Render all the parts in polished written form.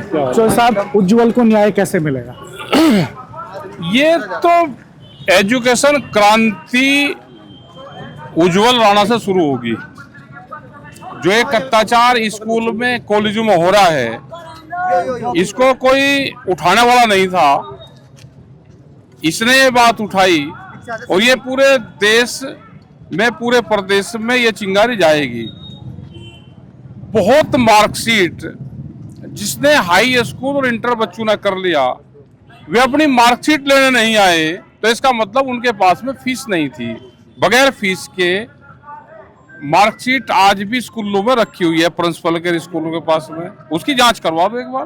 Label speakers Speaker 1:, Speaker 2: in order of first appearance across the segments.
Speaker 1: तो साहब उज्जवल को न्याय कैसे मिलेगा?
Speaker 2: ये तो एजुकेशन क्रांति उज्जवल राणा से शुरू होगी। जो एक अत्याचार स्कूल में कॉलेजों में हो रहा है, इसको कोई उठाने वाला नहीं था, इसने ये बात उठाई और ये पूरे देश में, पूरे प्रदेश में ये चिंगारी जाएगी। बहुत मार्कशीट जिसने हाई स्कूल और इंटर बच्चों ने कर लिया, वे अपनी मार्कशीट लेने नहीं आए, तो इसका मतलब उनके पास में फीस नहीं थी। बगैर फीस के मार्कशीट आज भी स्कूलों में रखी हुई है, प्रिंसिपल के स्कूलों के पास में। उसकी जांच करवा दो एक बार,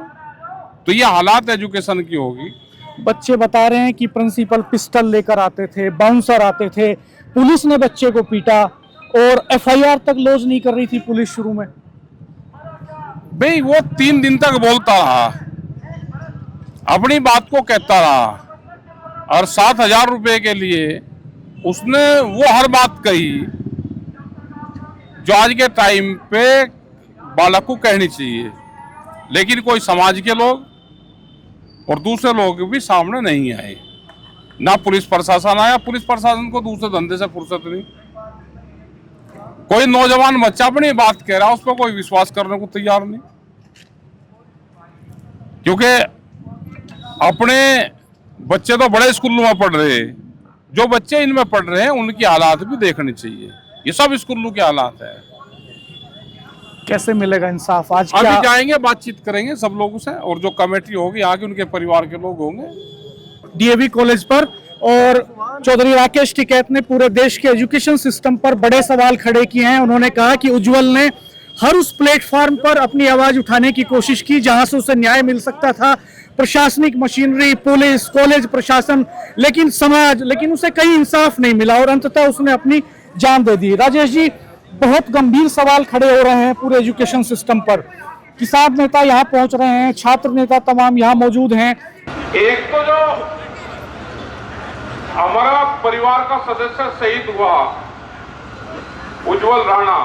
Speaker 2: तो ये हालात एजुकेशन की होगी।
Speaker 1: बच्चे बता रहे हैं कि प्रिंसिपल पिस्टल लेकर आते थे, बाउंसर आते थे, पुलिस ने बच्चे को पीटा और एफआईआर तक लॉन्च नहीं कर रही थी पुलिस शुरू में।
Speaker 2: भाई वो 3 दिन तक बोलता रहा, अपनी बात को कहता रहा, और 7,000 रुपए के लिए उसने वो हर बात कही जो आज के टाइम पे बालक को कहनी चाहिए। लेकिन कोई समाज के लोग और दूसरे लोग भी सामने नहीं आए, ना पुलिस प्रशासन आया। पुलिस प्रशासन को दूसरे धंधे से फुर्सत नहीं। कोई नौजवान बच्चा अपनी बात कह रहा, उस पर कोई विश्वास करने को तैयार नहीं, क्योंकि अपने बच्चे तो बड़े स्कूलों में पढ़ रहे हैं, जो बच्चे इनमें पढ़ रहे हैं उनकी हालात भी देखनी चाहिए। ये सब स्कूलों के हालात है।
Speaker 1: कैसे मिलेगा इंसाफ? आज
Speaker 2: अभी
Speaker 1: क्या
Speaker 2: जाएंगे, बातचीत करेंगे सब लोगों से, और जो कमेटी होगी आगे उनके परिवार के लोग होंगे
Speaker 1: डीएवी कॉलेज पर। और चौधरी राकेश टिकैत ने पूरे देश के एजुकेशन सिस्टम पर बड़े सवाल खड़े किए हैं। उन्होंने कहा कि उज्जवल ने हर उस प्लेटफॉर्म पर अपनी आवाज उठाने की कोशिश की जहां से उसे न्याय मिल सकता था, प्रशासनिक मशीनरी, पुलिस, कॉलेज प्रशासन, लेकिन समाज, लेकिन उसे कहीं इंसाफ नहीं मिला और अंततः उसने अपनी जान दे दी। राजेश जी, बहुत गंभीर सवाल खड़े हो रहे हैं पूरे एजुकेशन सिस्टम पर। किसान नेता यहाँ पहुंच रहे हैं, छात्र नेता तमाम यहाँ मौजूद हैं।
Speaker 2: एक तो जो हमारा परिवार का सदस्य शहीद हुआ उज्जवल राणा,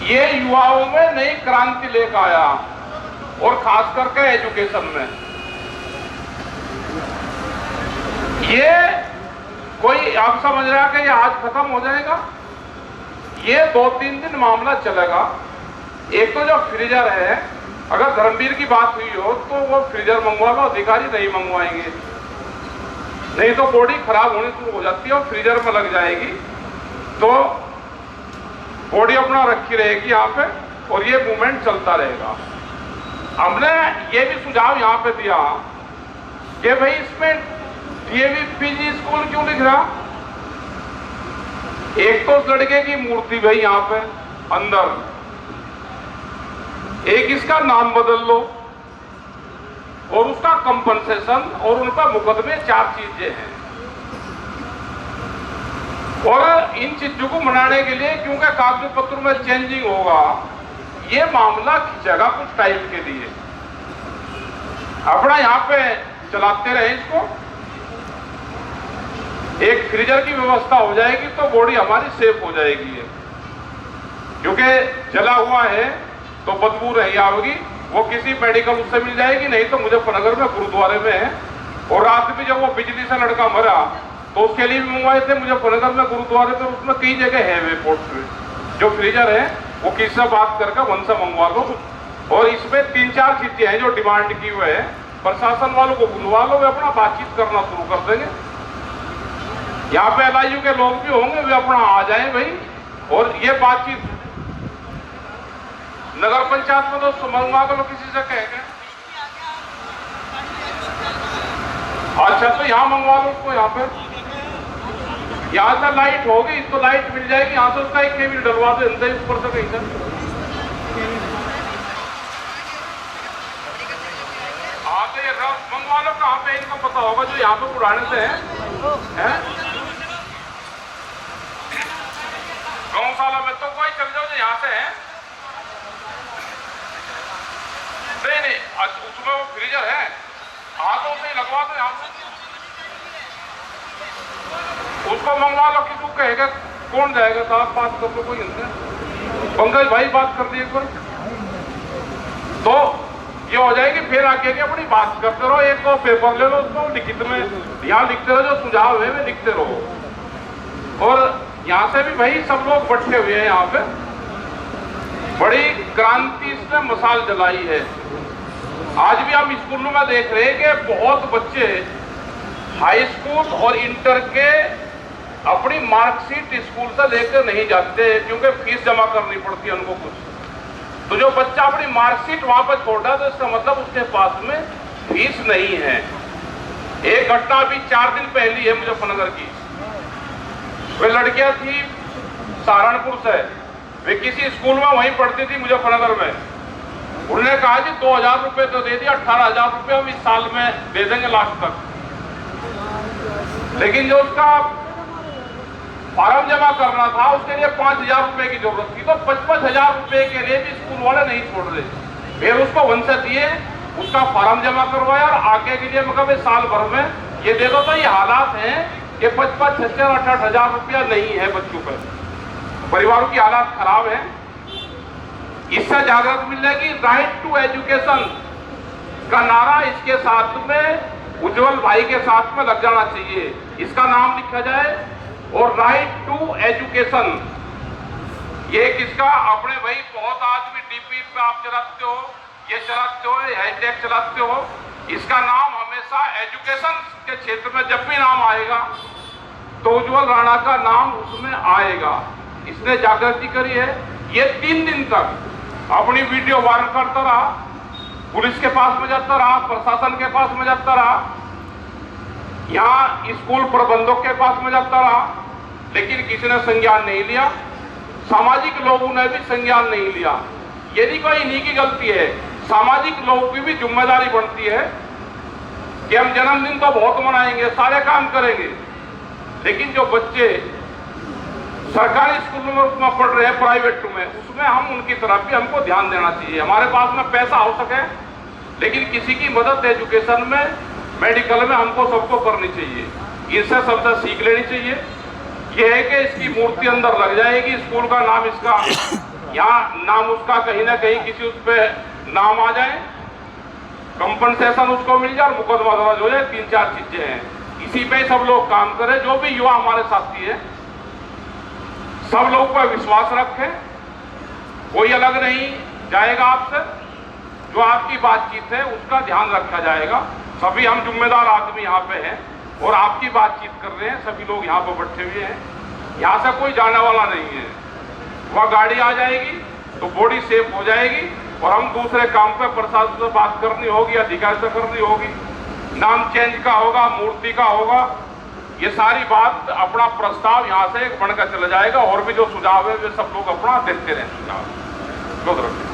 Speaker 2: ये युवाओं में नई क्रांति लेकर आया, और खास करके एजुकेशन में। ये कोई आप समझ रहा कि ये आज खत्म हो जाएगा? ये 2-3 दिन मामला चलेगा। एक तो जो फ्रीजर है, अगर धर्मवीर की बात हुई हो तो वो फ्रीजर मंगवा लो, अधिकारी नहीं मंगवाएंगे, नहीं तो बॉडी खराब होनी शुरू हो जाती है और फ्रीजर में लग जाएगी, तो बॉडी अपना रखी रहेगी यहाँ पे और ये मूवमेंट चलता रहेगा। हमने ये भी सुझाव यहाँ पे दिया कि भाई इसमें डीएवी पीजी स्कूल क्यों लिख रहा? एक तो उस लड़के की मूर्ति भाई यहाँ पे अंदर, एक इसका नाम बदल लो और उसका कंपनसेशन और उन पर मुकदमे, 4 चीजें हैं। और इन चीजों को मनाने के लिए, क्योंकि कागज पत्र में चेंजिंग होगा, ये मामला खिंचेगा कुछ टाइम के लिए। अपना यहाँ पे चलाते रहे इसको, एक फ्रीजर की व्यवस्था हो जाएगी तो बॉडी हमारी सेफ हो जाएगी। क्योंकि जला हुआ है तो बदबू नहीं आएगी, वो किसी मेडिकल उससे मिल जाएगी, नहीं तो मुजफ्फरनगर में गुरुद्वारे में है। और रात में जब वो बिजली से लड़का मरा तो उसके लिए भी मंगवाए थे मुजफ्फरनगर में गुरुद्वारे पे, उसमें कई जगह है वेपोर्ट पे। जो फ्रीजर है वो किसी से बात करके वन से मंगवा लो। और इसमें 3-4 चीजें हैं जो डिमांड की हुए है, प्रशासन वालों को बुलवा लो, वे अपना बातचीत करना शुरू कर देंगे। यहाँ पे LIU के लोग भी होंगे, वे अपना आ जाए भाई, और ये बातचीत नगर पंचायत में तो मंगवा कर लो किसी से कह के। अच्छा, तो यहाँ मंगवा लो उसको। यहाँ पे यहाँ से लाइट होगी तो लाइट मिल जाएगी, यहाँ से उसका 1 केबल डलवा दो ऊपर से कहीं से। हाँ, तो ये मंगवा लो, कहाँ पे इनको पता होगा जो यहाँ पे उड़ाने से है? गौशाला में तो कोई चल जाओ जो यहाँ से है। नहीं, उसमें वो फ्रीजर है, हाथों से ही लगवा दो यहाँ से। उसको मंगवा लो, किसी को कहेगा कौन जाएगा? साहब बात कर लो कोई इनसे। पंकज भाई बात कर दिए एक बार। तो ये हो जाएगी, फिर आके के अपनी बात करते रहो, एक तो पेपर ले लो, उसको लिखित में यहाँ लिखते रहो, जो सुझाव है वे लिखते रहो। और यहाँ से भी भाई सब लोग बैठे हुए हैं यहाँ पे, बड़ी क्रांति इसने मसाल जलाई है। आज भी हम स्कूलों में देख रहे हैं कि बहुत बच्चे हाई स्कूल और इंटर के अपनी मार्कशीट स्कूल से लेकर नहीं जाते, क्योंकि फीस जमा करनी पड़ती है उनको कुछ। तो जो बच्चा अपनी मार्कशीट वहां पर छोड़ा, तो इसका मतलब उसके पास में फीस नहीं है। एक घटना अभी 4 दिन पहली है मुजफ्फरनगर की। वे लड़कियां थी सहारनपुर से, वे किसी स्कूल में वहीं पढ़ती थी मुजफ्फरनगर में। उन्होंने कहा कि 2000 रुपए तो दे दिया, 18,000 रुपए हम इस साल में दे देंगे लास्ट तक। लेकिन जो उसका फॉर्म जमा करना था उसके लिए 5,000 रुपए की जरूरत थी, तो 55,000 रुपए के लिए भी स्कूल वाले नहीं छोड़ रहे। फिर उसको वन से दिए, उसका फॉर्म जमा करवाया और आगे के लिए मतलब साल भर में ये दे दो। तो ये हालात हैं कि 55, 66, 68,000 रुपया नहीं है बच्चों पर। परिवारों की हालात खराब है। इससे जागृत मिलेगी। राइट टू एजुकेशन का नारा इसके साथ में उज्जवल भाई के साथ में लग जाना चाहिए, इसका नाम लिखा जाए। और राइट टू एजुकेशन ये किसका, अपने भाई बहुत आदमी डीपी पे आप चलाते हो, ये चलाते हो, हैशटैग चलाते हो, इसका नाम हमेशा एजुकेशन के क्षेत्र में जब भी नाम आएगा तो उज्जवल राणा का नाम उसमें आएगा। इसने जागृति करी है। ये 3 दिन तक अपनी वीडियो वायरल करता रहा, पुलिस के पास में जाता रहा, प्रशासन के पास में जाता रहा, यहाँ स्कूल प्रबंधक के पास में जाता रहा, लेकिन किसी ने संज्ञान नहीं लिया। सामाजिक लोगों ने भी संज्ञान नहीं लिया। यदि कोई इन्हीं की गलती है, सामाजिक लोगों की भी जिम्मेदारी बनती है कि हम जन्मदिन तो बहुत मनाएंगे, सारे काम करेंगे, लेकिन जो बच्चे सरकारी स्कूलों में पढ़ रहे हैं, प्राइवेट में, उसमें हम उनकी तरफ भी हमको ध्यान देना चाहिए। हमारे पास में पैसा हो सके, लेकिन किसी की मदद एजुकेशन में, मेडिकल में हमको सबको करनी चाहिए। इससे सबसे सीख लेनी चाहिए। यह है कि इसकी मूर्ति अंदर लग जाएगी, स्कूल का नाम इसका, यहाँ नाम उसका कहीं ना कहीं किसी उस पर नाम आ जाए, कंपनसेशन उसको मिल जाए और मुकदमा दर्ज हो जाए। 3-4 चीजें हैं, इसी पे सब लोग काम करें। जो भी युवा हमारे साथी है, सब लोग पर विश्वास रखें, कोई अलग नहीं जाएगा आपसे। जो आपकी बातचीत है उसका ध्यान रखा जाएगा। सभी हम जिम्मेदार आदमी यहाँ पे हैं और आपकी बातचीत कर रहे हैं, सभी लोग यहाँ पर बैठे हुए हैं। यहाँ से कोई जाने वाला नहीं है। वह गाड़ी आ जाएगी तो बॉडी सेफ हो जाएगी और हम दूसरे काम पे प्रशासन से बात करनी होगी, अधिकारी से करनी होगी, नाम चेंज का होगा, मूर्ति का होगा। ये सारी बात, अपना प्रस्ताव यहाँ से बनकर चला जाएगा और भी जो सुझाव है वे सब लोग अपना देते रहें सुझाव।